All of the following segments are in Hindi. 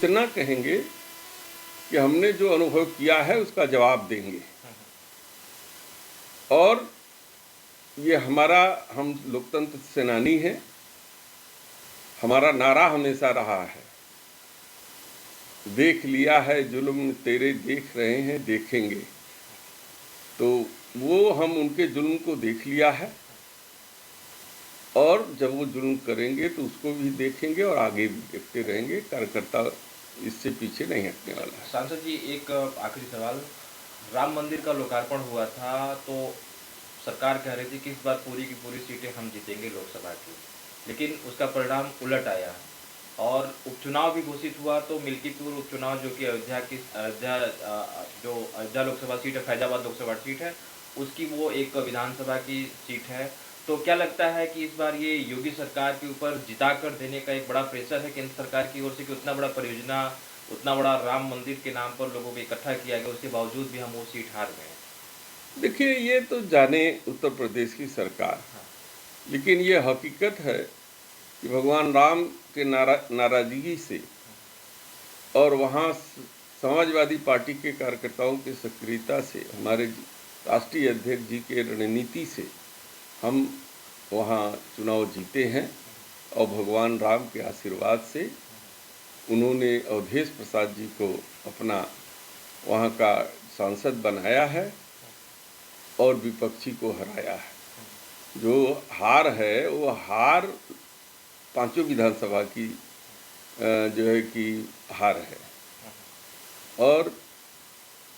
इतना कहेंगे कि हमने जो अनुभव किया है उसका जवाब देंगे। और ये हम लोकतंत्र सेनानी हैं, हमारा नारा हमेशा रहा है, देख लिया है जुल्म तेरे, देख रहे हैं देखेंगे। तो वो हम उनके जुल्म को देख लिया है, और जब वो जुल्म करेंगे तो उसको भी देखेंगे और आगे भी देखते रहेंगे। कार्यकर्ता इससे पीछे नहीं हटने वाला है। सांसद जी, एक आखिरी सवाल। राम मंदिर का लोकार्पण हुआ था तो सरकार कह रही थी कि इस बार पूरी की पूरी सीटें हम जीतेंगे लोकसभा की, लेकिन उसका परिणाम उलट आया और उपचुनाव भी घोषित हुआ। तो मिल्कीपुर उपचुनाव, जो कि अयोध्या लोकसभा सीट है, फैजाबाद लोकसभा सीट है, उसकी वो एक विधानसभा की सीट है। तो क्या लगता है कि इस बार ये योगी सरकार के ऊपर जिता कर देने का एक बड़ा प्रेशर है केंद्र सरकार की ओर से कि उतना बड़ा परियोजना, उतना बड़ा राम मंदिर के नाम पर लोगों को इकट्ठा किया गया, उसके बावजूद भी हम वो सीट हार गए? देखिए, ये तो जाने उत्तर प्रदेश की सरकार, हाँ। लेकिन ये हकीकत है कि भगवान राम के नाराजगी से और वहाँ समाजवादी पार्टी के कार्यकर्ताओं की सक्रियता से, हमारे राष्ट्रीय अध्यक्ष जी के रणनीति से हम वहाँ चुनाव जीते हैं। और भगवान राम के आशीर्वाद से उन्होंने अवधेश प्रसाद जी को अपना वहाँ का सांसद बनाया है और विपक्षी को हराया है। जो हार है वो हार पांचों विधानसभा की जो है कि हार है, और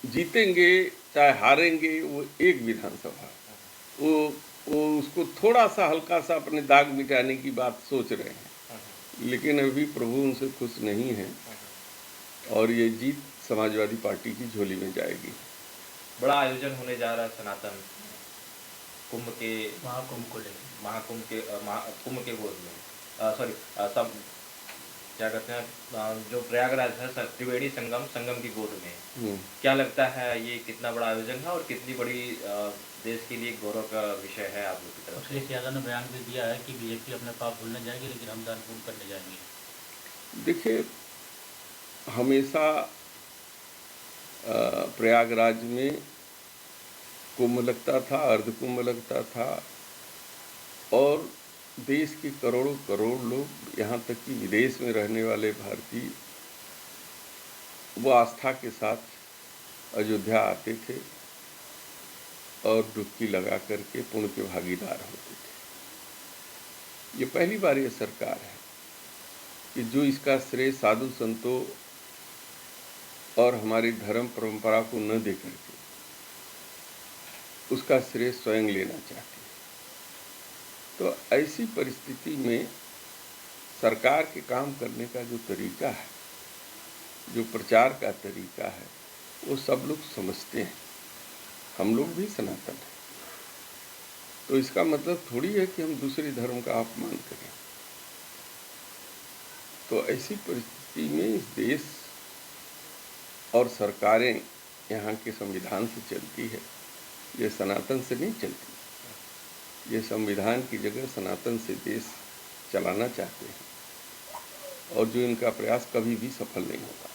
जीतेंगे चाहे हारेंगे वो एक विधानसभा। वो उसको थोड़ा सा हल्का सा अपने दाग मिटाने की बात सोच रहे हैं, लेकिन अभी प्रभु उनसे खुश नहीं है और ये जीत समाजवादी पार्टी की झोली में जाएगी। बड़ा आयोजन होने जा रहा है सनातन कुंभ के, कुंभ के गोद में, सॉरी, सब क्या कहते हैं, जो प्रयागराज है, त्रिवेणी संगम की गोद में। क्या लगता है ये कितना बड़ा आयोजन है और कितनी बड़ी देश के लिए गौरव का विषय है आप लोग की तरफ? अखिलेश यादव ने बयान भी दिया है कि बीजेपी अपने पाप भूलने जाएगी लेकिन हम दान पूर्ण करने जाएंगे। देखिए, हमेशा प्रयागराज में कुंभ लगता था, अर्ध कुंभ लगता था, और देश के करोड़ों करोड़ लोग, यहाँ तक कि विदेश में रहने वाले भारतीय, वो आस्था के साथ अयोध्या आते थे और डुबकी लगा करके पुण्य के भागीदार होते थे। ये पहली बार ये सरकार है कि जो इसका श्रेय साधु संतों और हमारी धर्म परंपरा को न दे करके उसका श्रेय स्वयं लेना चाहती है। तो ऐसी परिस्थिति में सरकार के काम करने का जो तरीका है, जो प्रचार का तरीका है, वो सब लोग समझते हैं। हम लोग भी सनातन हैं, तो इसका मतलब थोड़ी है कि हम दूसरे धर्म का अपमान करें। तो ऐसी परिस्थिति में इस देश और सरकारें यहाँ के संविधान से चलती है, ये सनातन से नहीं चलती। ये संविधान की जगह सनातन से देश चलाना चाहते हैं, और जो इनका प्रयास कभी भी सफल नहीं होगा।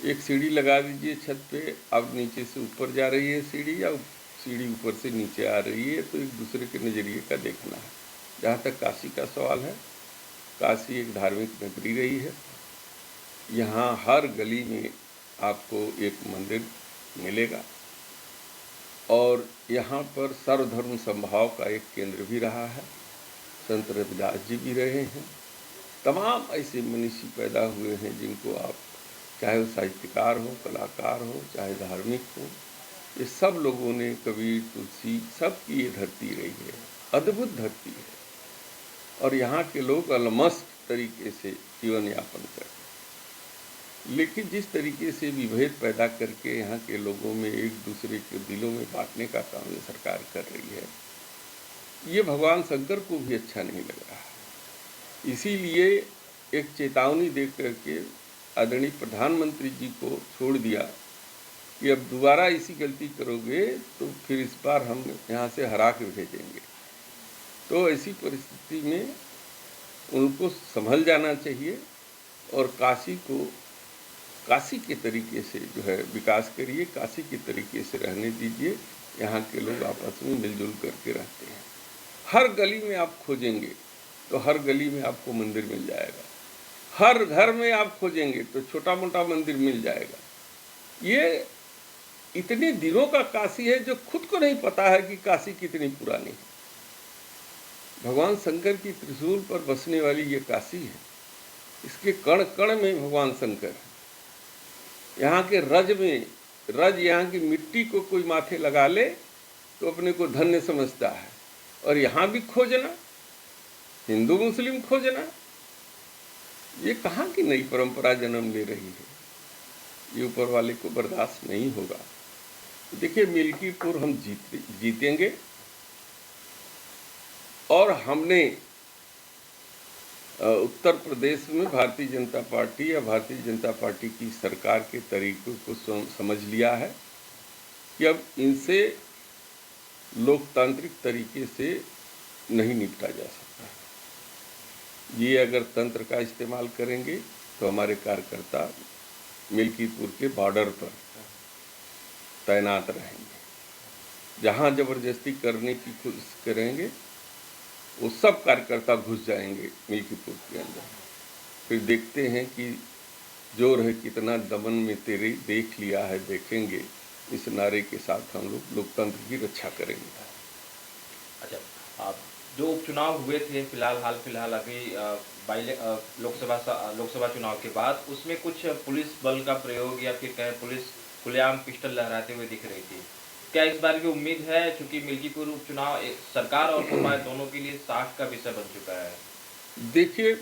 एक सीढ़ी लगा दीजिए छत पे, अब नीचे से ऊपर जा रही है सीढ़ी या सीढ़ी ऊपर से नीचे आ रही है, तो एक दूसरे के नज़रिए का देखना है। जहाँ तक काशी का सवाल है, काशी एक धार्मिक नगरी रही है। यहाँ हर गली में आपको एक मंदिर मिलेगा, और यहाँ पर सर्वधर्म समभाव का एक केंद्र भी रहा है। संत रविदास जी भी रहे हैं। तमाम ऐसे मनीषी पैदा हुए हैं जिनको आप, चाहे वो साहित्यकार हो, कलाकार हो, चाहे धार्मिक हो, ये सब लोगों ने, कबीर, तुलसी, सब की ये धरती रही है, अद्भुत धरती है। और यहाँ के लोग अलमस्त तरीके से जीवन यापन करते हैं। लेकिन जिस तरीके से विभेद पैदा करके यहाँ के लोगों में एक दूसरे के दिलों में बांटने का काम ये सरकार कर रही है, ये भगवान शंकर को भी अच्छा नहीं लग रहा है। इसीलिए एक चेतावनी दे करके आदरणीय प्रधानमंत्री जी को छोड़ दिया कि अब दोबारा ऐसी गलती करोगे तो फिर इस बार हम यहाँ से हरा के भेजेंगे। तो ऐसी परिस्थिति में उनको संभल जाना चाहिए और काशी को काशी के तरीके से जो है विकास करिए, काशी के तरीके से रहने दीजिए। यहाँ के लोग आपस में मिलजुल करके रहते हैं। हर गली में आप खोजेंगे तो हर गली में आपको मंदिर मिल जाएगा, हर घर में आप खोजेंगे तो छोटा मोटा मंदिर मिल जाएगा। ये इतने दिनों का काशी है जो खुद को नहीं पता है कि काशी कितनी पुरानी है। भगवान शंकर की त्रिशूल पर बसने वाली ये काशी है। इसके कण कण में भगवान शंकर है। यहाँ के रज यहाँ की मिट्टी को कोई माथे लगा ले तो अपने को धन्य समझता है। और यहाँ भी खोजना, हिंदू मुस्लिम खोजना, ये कहाँ की नई परंपरा जन्म ले रही है। ये ऊपर वाले को बर्दाश्त नहीं होगा। देखिए, मिल्कीपुर हम जीतेंगे और हमने उत्तर प्रदेश में भारतीय जनता पार्टी या भारतीय जनता पार्टी की सरकार के तरीकों को समझ लिया है कि अब इनसे लोकतांत्रिक तरीके से नहीं निपटा जा सकता। ये अगर तंत्र का इस्तेमाल करेंगे तो हमारे कार्यकर्ता मिल्कीपुर के बॉर्डर पर तैनात रहेंगे। जहाँ जबरदस्ती करने की कोशिश करेंगे वो सब कार्यकर्ता घुस जाएंगे मिल्कीपुर के अंदर। फिर देखते हैं कि जोर है कितना दमन में तेरे देख लिया है देखेंगे। इस नारे के साथ हम लोग लोकतंत्र की रक्षा करेंगे। अच्छा, आप जो उपचुनाव हुए थे हाल फिलहाल अभी लोकसभा चुनाव के बाद, उसमें कुछ पुलिस बल का प्रयोग या फिर कहें पुलिस खुलेआम पिस्टल लहराते हुए दिख रही थी। क्या इस बार भी उम्मीद है, क्योंकि मिल्कीपुर उपचुनाव सरकार और सपा दोनों के लिए साख का विषय बन चुका है? देखिए,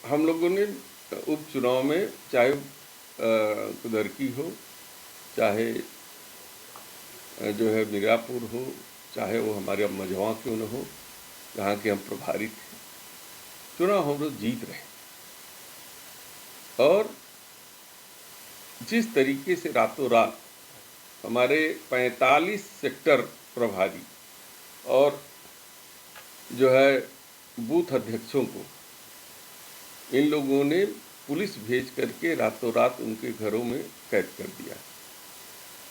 हम लोगों ने उपचुनाव में चाहे कुदरकी हो, चाहे जो है मीरापुर हो, चाहे वो हमारे मझवा क्यों न हो, जहाँ के हम प्रभारी थे, चुनाव हम लोग जीत रहे। और जिस तरीके से रातों रात हमारे 45 सेक्टर प्रभारी और जो है बूथ अध्यक्षों को इन लोगों ने पुलिस भेज करके रातों रात उनके घरों में कैद कर दिया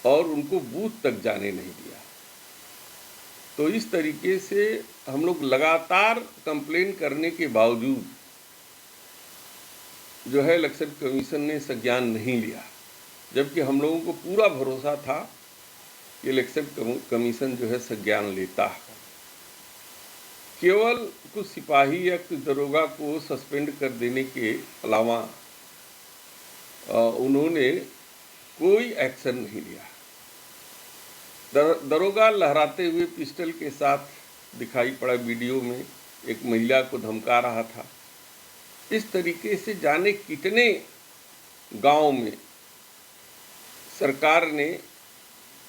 और उनको बूथ तक जाने नहीं दिया। तो इस तरीके से हम लोग लगातार कंप्लेन करने के बावजूद जो है इलेक्शन कमीशन ने संज्ञान नहीं लिया, जबकि हम लोगों को पूरा भरोसा था कि इलेक्शन कमीशन जो है संज्ञान लेता है। केवल कुछ सिपाही या कुछ दरोगा को सस्पेंड कर देने के अलावा उन्होंने कोई एक्शन नहीं लिया। दरोगा लहराते हुए पिस्टल के साथ दिखाई पड़ा वीडियो में, एक महिला को धमका रहा था। इस तरीके से जाने कितने गांव में सरकार ने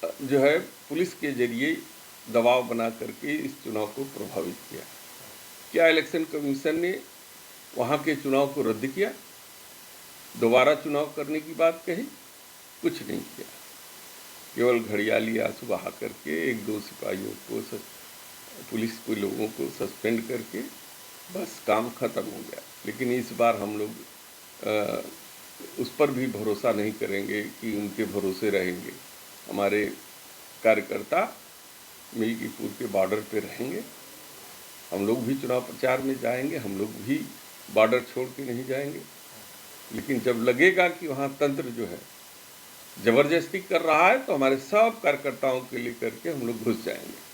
जो है पुलिस के जरिए दबाव बना करके इस चुनाव को प्रभावित किया। क्या इलेक्शन कमीशन ने वहाँ के चुनाव को रद्द किया, दोबारा चुनाव करने की बात कही? कुछ नहीं किया। केवल घड़ियाली आंसू बहा करके एक दो सिपाहियों को पुलिस के लोगों को सस्पेंड करके बस काम खत्म हो गया। लेकिन इस बार हम लोग उस पर भी भरोसा नहीं करेंगे कि उनके भरोसे रहेंगे। हमारे कार्यकर्ता मिल्कीपुर के बॉर्डर पे रहेंगे। हम लोग भी चुनाव प्रचार में जाएंगे, हम लोग भी बॉर्डर छोड़ के नहीं जाएंगे। लेकिन जब लगेगा कि वहाँ तंत्र जो है ज़बरदस्ती कर रहा है तो हमारे सब कार्यकर्ताओं के लिए करके हम लोग घुस जाएंगे।